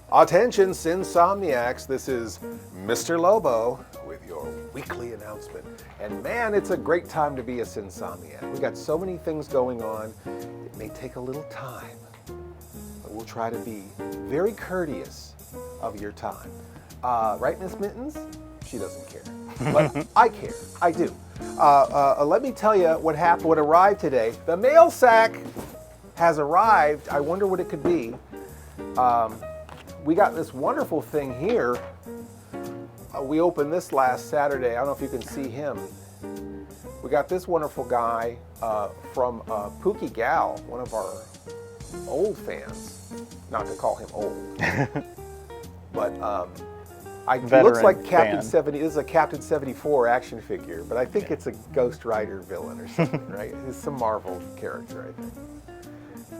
Attention, Insomniacs, this is Mr. Lobo with your weekly announcement. And man, it's a great time to be a Insomniac. We got so many things going on. It may take a little time, but we'll try to be very courteous of your time. Right, Miss Mittens? She doesn't care, but I care. I do. Let me tell you what happened, what arrived today. The mail sack has arrived. I wonder what it could be. We got this wonderful thing here. We opened this last Saturday. I don't know if you can see him. We got this wonderful guy from Pookie Gal, one of our old fans. Not to call him old, but he looks like Captain 70. This is a Captain 74 action figure, but I think it's a Ghost Rider villain or something, right? It's some Marvel character, I think.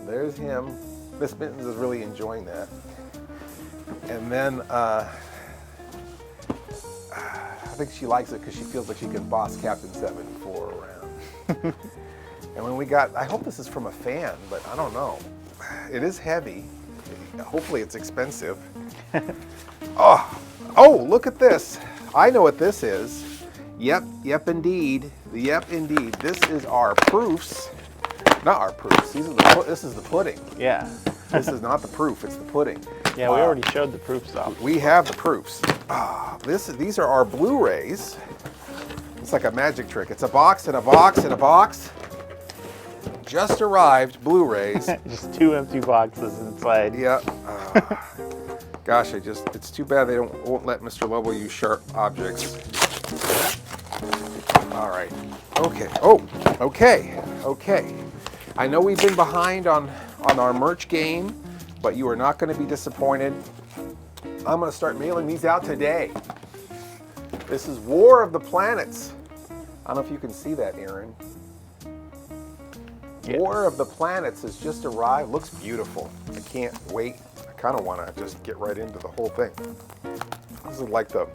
There's him. Miss Mittens is really enjoying that. And then I think she likes it because she feels like she can boss Captain 74 around. And when we got, I hope this is from a fan, but I don't know. It is heavy. Hopefully it's expensive. Oh, look at this. I know what this is. Yep, indeed. Yep, indeed. This is our proofs. Not our proofs. This is the pudding. Yeah. This is not the proof, it's the pudding. Yeah, we already showed the proofs off. We have the proofs. These are our Blu-rays. It's like a magic trick. It's a box and a box and a box. Just arrived Blu-rays. Just two empty boxes inside. Yeah. Gosh, it's too bad they won't let Mr. Lobo use sharp objects. All right. Okay. Oh, okay. I know we've been behind on our merch game, but you are not going to be disappointed. I'm going to start mailing these out today. This is War of the Planets. I don't know if you can see that, Aaron. Yeah. War of the Planets has just arrived. Looks beautiful. I can't wait. I kind of want to just get right into the whole thing. This is like the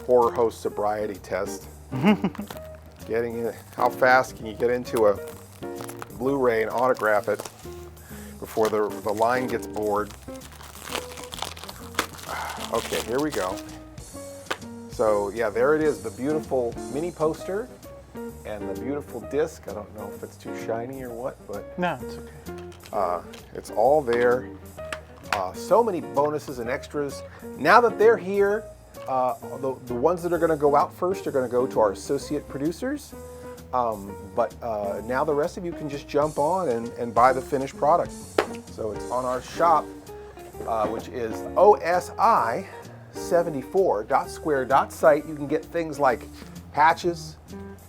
horror host sobriety test. Getting in. How fast can you get into a Blu-ray and autograph it before the line gets bored? Okay, here we go. So yeah, there it is, the beautiful mini poster and the beautiful disc. I don't know if it's too shiny or what, but no, it's okay. It's all there. So many bonuses and extras. Now that they're here, the ones that are going to go out first are going to go to our associate producers. But now the rest of you can just jump on and buy the finished product. So it's on our shop, which is osi74.square.site. You can get things like patches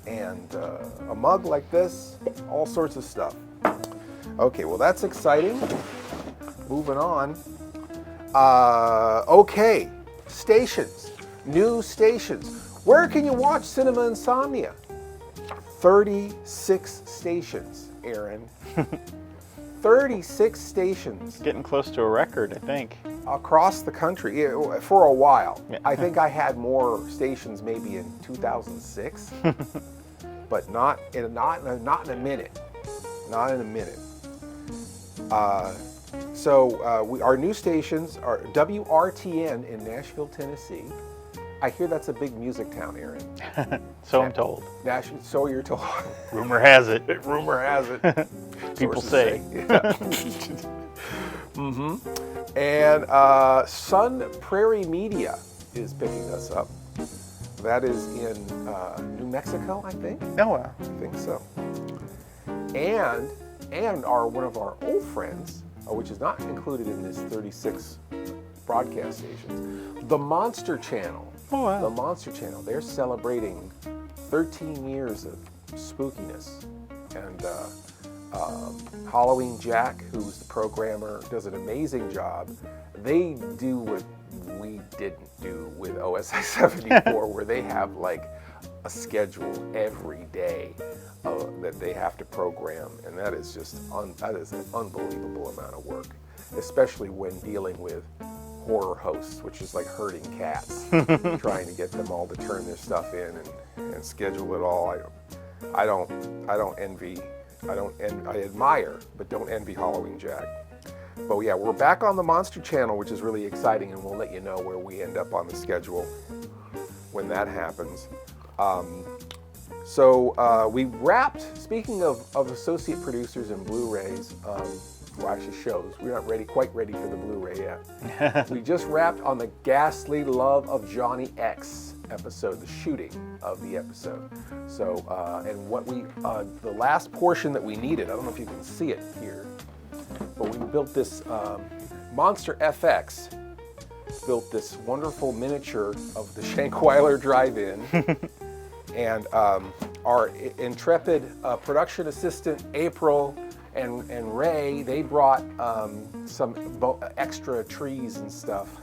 and a mug like this, all sorts of stuff. Okay, well that's exciting. Moving on. Okay, stations, new stations. Where can you watch Cinema Insomnia? 36 stations, Aaron. 36 stations. Getting close to a record, I think. Across the country, for a while. Yeah. I think I had more stations maybe in 2006, but not in a minute. Not in a minute. Our new stations are WRTN in Nashville, Tennessee. I hear that's a big music town, Aaron. So I'm told. So you're told. Rumor has it. Rumor has it. People say. Yeah. And Sun Prairie Media is picking us up. That is in New Mexico, I think. Oh, I think so. And one of our old friends, which is not included in this 36 broadcast stations, the Monster Channel. Oh, wow. The Monster Channel. They're celebrating 13 years of spookiness. And Halloween Jack, who's the programmer, does an amazing job. They do what we didn't do with OSI 74, where they have like a schedule every day that they have to program. And that is just that is an unbelievable amount of work, especially when dealing with horror hosts, which is like herding cats, trying to get them all to turn their stuff in and schedule it all. I don't envy. I admire, but don't envy Halloween Jack. But yeah, we're back on the Monster Channel, which is really exciting, and we'll let you know where we end up on the schedule when that happens. So we wrapped, speaking of associate producers and Blu-rays, well, actually shows, we're not quite ready for the Blu-ray yet. We just wrapped on the Ghastly Love of Johnny X episode, the shooting of the episode. So, and what the last portion that we needed, I don't know if you can see it here, but we built this Monster FX, built this wonderful miniature of the Shankweiler drive-in. And our intrepid production assistant, April, and Ray, they brought some extra trees and stuff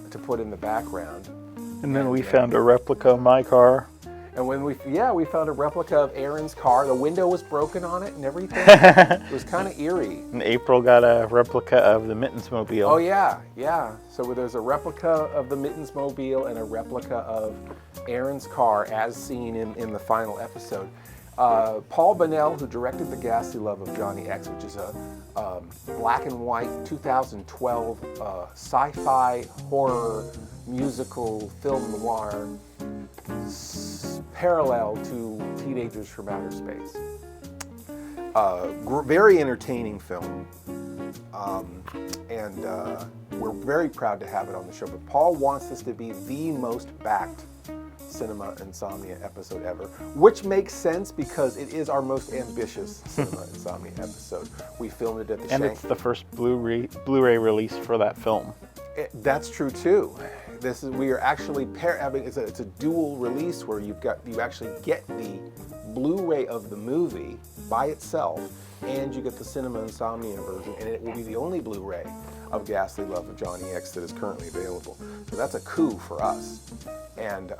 to put in the background. And then we found a replica of my car. And when we found a replica of Aaron's car. The window was broken on it and everything. It was kind of eerie. And April got a replica of the Mittens Mobile. Oh yeah. So there's a replica of the Mittens Mobile and a replica of Aaron's car as seen in the final episode. Paul Bonnell, who directed The Ghastly Love of Johnny X, which is a black and white 2012 sci-fi horror musical film noir parallel to Teenagers from Outer Space. Very entertaining film, and we're very proud to have it on the show. But Paul wants this to be the most backed Cinema Insomnia episode ever, which makes sense because it is our most ambitious Cinema Insomnia episode. We filmed it at the And it's the first Blu-ray release for that film. That's true too. We are actually it's a dual release where you actually get the Blu-ray of the movie by itself, and you get the Cinema Insomnia version, and it will be the only Blu-ray of Ghastly Love of Johnny X that is currently available. So that's a coup for us. And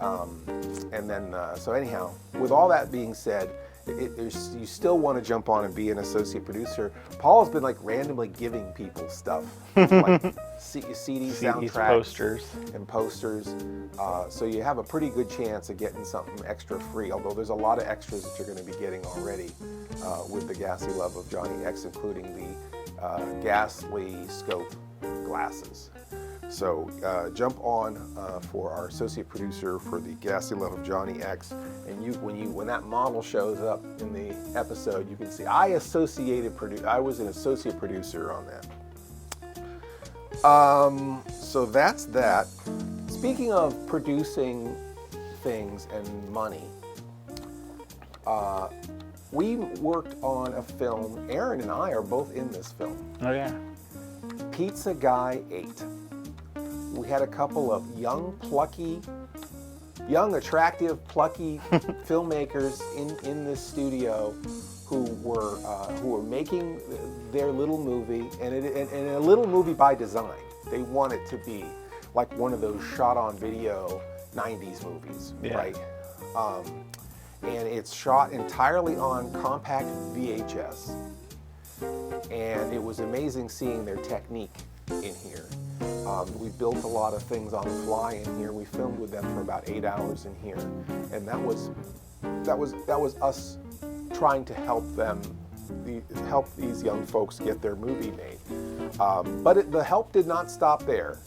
then so anyhow, with all that being said, you still want to jump on and be an associate producer. Paul's been like randomly giving people stuff, like CD soundtracks, posters, so you have a pretty good chance of getting something extra free. Although there's a lot of extras that you're going to be getting already with the Ghastly Love of Johnny X, including the Ghastly scope glasses. So jump on for our associate producer for the Ghastly Love of Johnny X, and when that model shows up in the episode, you can see I was an associate producer on that. So that's that. Speaking of producing things and money, we worked on a film. Aaron and I are both in this film. Oh yeah. Pizza Guy 8. We had a couple of young, attractive, plucky filmmakers in this studio who were making their little movie, and a little movie by design. They want it to be like one of those shot-on-video 90s movies, right? And it's shot entirely on compact VHS, and it was amazing seeing their technique in here. We built a lot of things on the fly in here. We filmed with them for about 8 hours in here, and that was us trying to help these young folks get their movie made. But the help did not stop there.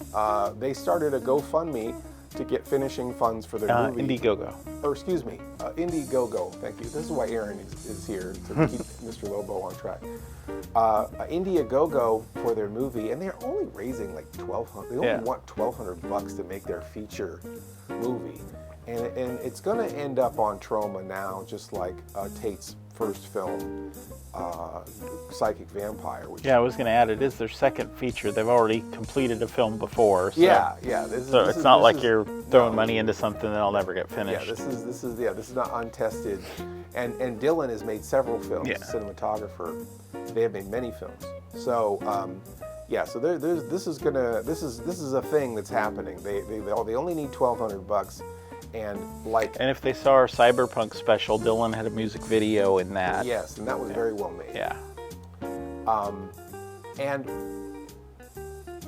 They started a GoFundMe to get finishing funds for their movie. IndieGoGo. Or excuse me, IndieGoGo. Thank you. This is why Aaron is here, to keep Mr. Lobo on track. IndieGoGo for their movie, and they're only raising like $1,200. They only want $1,200 to make their feature movie, and it's going to end up on Troma now, just like Tate's first film, Psychic Vampire. Which I was going to add, it is their second feature. They've already completed a film before. So, This it's not like you're throwing money into something that'll never get finished. This is not untested. And Dylan has made several films. Yeah. A cinematographer. They have made many films. So so this is a thing that's happening. They only need $1,200. And if they saw our Cyberpunk special, Dylan had a music video in that. Yes, and that was very well made. Yeah. And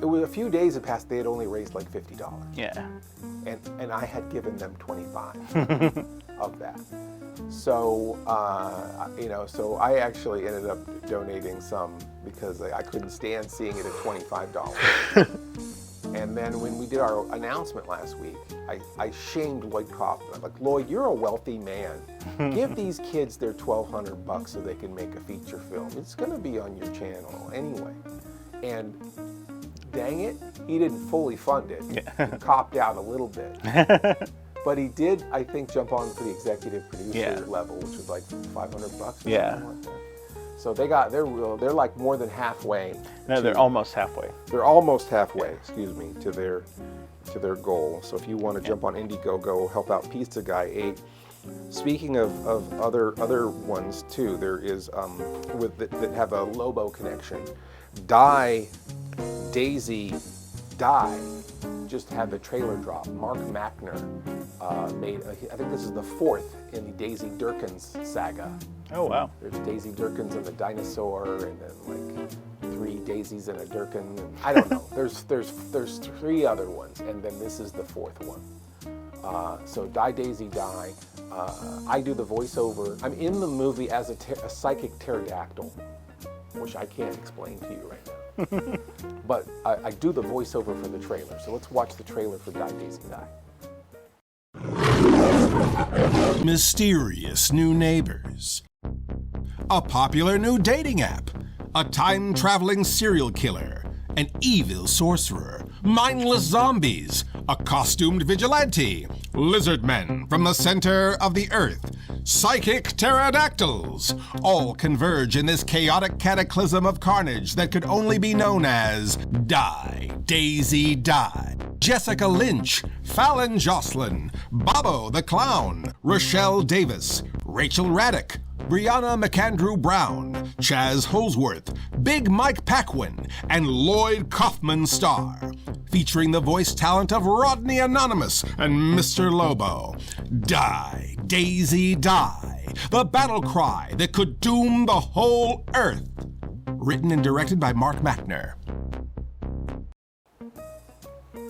it was a few days had passed. They had only raised like $50. Yeah. And I had given them 25 of that. So so I actually ended up donating some because I couldn't stand seeing it at $25. And then when we did our announcement last week, I shamed Lloyd Kaufman. I'm like, Lloyd, you're a wealthy man. Give these kids their $1,200 so they can make a feature film. It's going to be on your channel anyway. And dang it, he didn't fully fund it. Yeah. He copped out a little bit. But he did, I think, jump on to the executive producer level, which was like $500 or Yeah. something like that. So they're like more than halfway. No, they're almost halfway. They're almost halfway, excuse me, to their goal. So if you want to jump on IndieGoGo, help out Pizza Guy 8. Speaking of other ones too, there is that have a Lobo connection. Daisy Die just had the trailer drop. Mark Mackner made, I think this is the 4th in the Daisy Durkins saga. Oh, wow. There's Daisy Durkins and the dinosaur, and then like 3 Daisies and a Durkin. And I don't know. There's 3 other ones, and then this is the 4th one. So Die Daisy Die. I do the voiceover. I'm in the movie as a psychic pterodactyl, which I can't explain to you right now. But I do the voiceover for the trailer. So let's watch the trailer for Die Daisy Die. Mysterious new neighbors. A popular new dating app. A time-traveling serial killer. An evil sorcerer. Mindless zombies. A costumed vigilante. Lizard men from the center of the earth. Psychic pterodactyls. All converge in this chaotic cataclysm of carnage that could only be known as Die, Daisy, Die. Jessica Lynch, Fallon Jocelyn, Bobo the Clown, Rochelle Davis, Rachel Raddick, Brianna McAndrew Brown, Chaz Holsworth, Big Mike Paquin, and Lloyd Kaufman star. Featuring the voice talent of Rodney Anonymous and Mr. Lobo. Die, Daisy, Die. The battle cry that could doom the whole earth. Written and directed by Mark Mackner.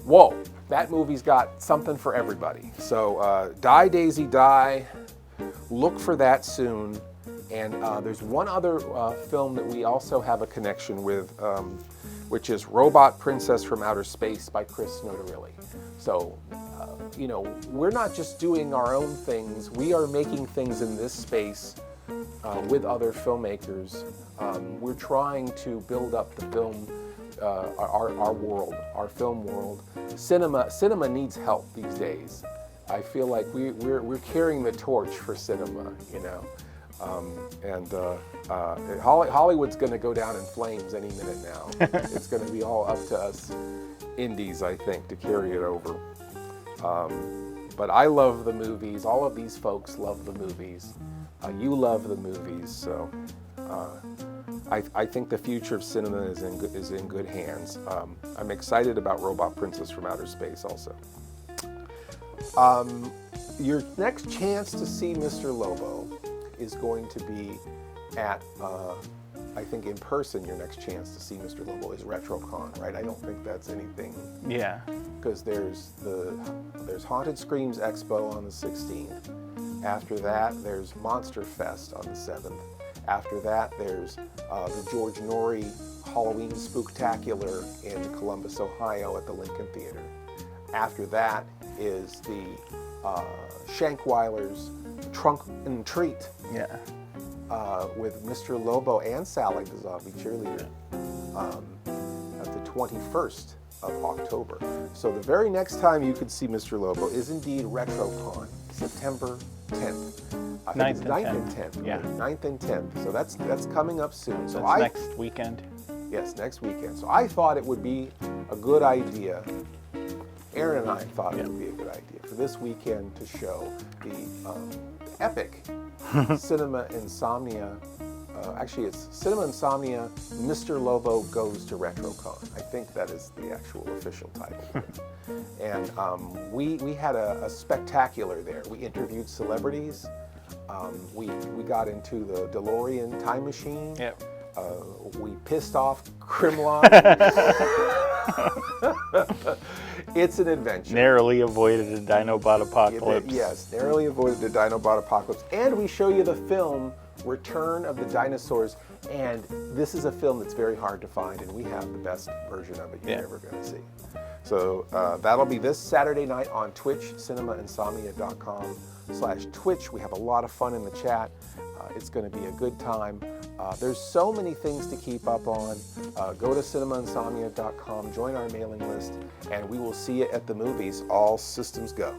Whoa, that movie's got something for everybody. So Die Daisy Die, look for that soon. And there's one other film that we also have a connection with, which is Robot Princess from Outer Space by Chris Notarilli. So, we're not just doing our own things, we are making things in this space with other filmmakers. We're trying to build up the film, our world, our film world. Cinema needs help these days. I feel like we're carrying the torch for cinema, Hollywood's going to go down in flames any minute now. It's going to be all up to us indies, I think, to carry it over. But I love the movies. All of these folks love the movies. You love the movies, so I think the future of cinema is in good hands. I'm excited about Robot Princess from Outer Space also. Your next chance to see Mr. Lobo is going to be at, I think in person, your next chance to see Mr. Lobo is Retrocon, right? I don't think that's anything. Yeah. Because there's Haunted Screams Expo on the 16th. After that, there's Monster Fest on the 7th. After that, there's the George Norrie Halloween Spooktacular in Columbus, Ohio at the Lincoln Theater. After that is the Shankweiler's Trunk and Treat. Yeah. With Mr. Lobo and Sally the Zombie Cheerleader at the 21st of October. So the very next time you could see Mr. Lobo is indeed Retrocon, September 10th. I think it's 9th and 10th. Yeah. 9th and 10th. So that's coming up soon. So That's next weekend. Yes, next weekend. So I thought it would be a good idea. Aaron and I thought it would be a good idea for this weekend to show the epic Cinema Insomnia. Actually, it's Cinema Insomnia, Mr. Lobo Goes to Retrocon. I think that is the actual official title. And we had a spectacular there. We interviewed celebrities. We got into the DeLorean time machine. Yep. We pissed off Grimlock. It's an adventure. Narrowly avoided a Dinobot apocalypse. Yes, narrowly avoided the Dinobot apocalypse. And we show you the film Return of the Dinosaurs. And this is a film that's very hard to find, and we have the best version of it you're ever going to see. So that'll be this Saturday night on Twitch, cinemainsomnia.com/Twitch. We have a lot of fun in the chat. It's going to be a good time. There's so many things to keep up on. Go to cinemainsomnia.com, join our mailing list, and we will see you at the movies. All systems go.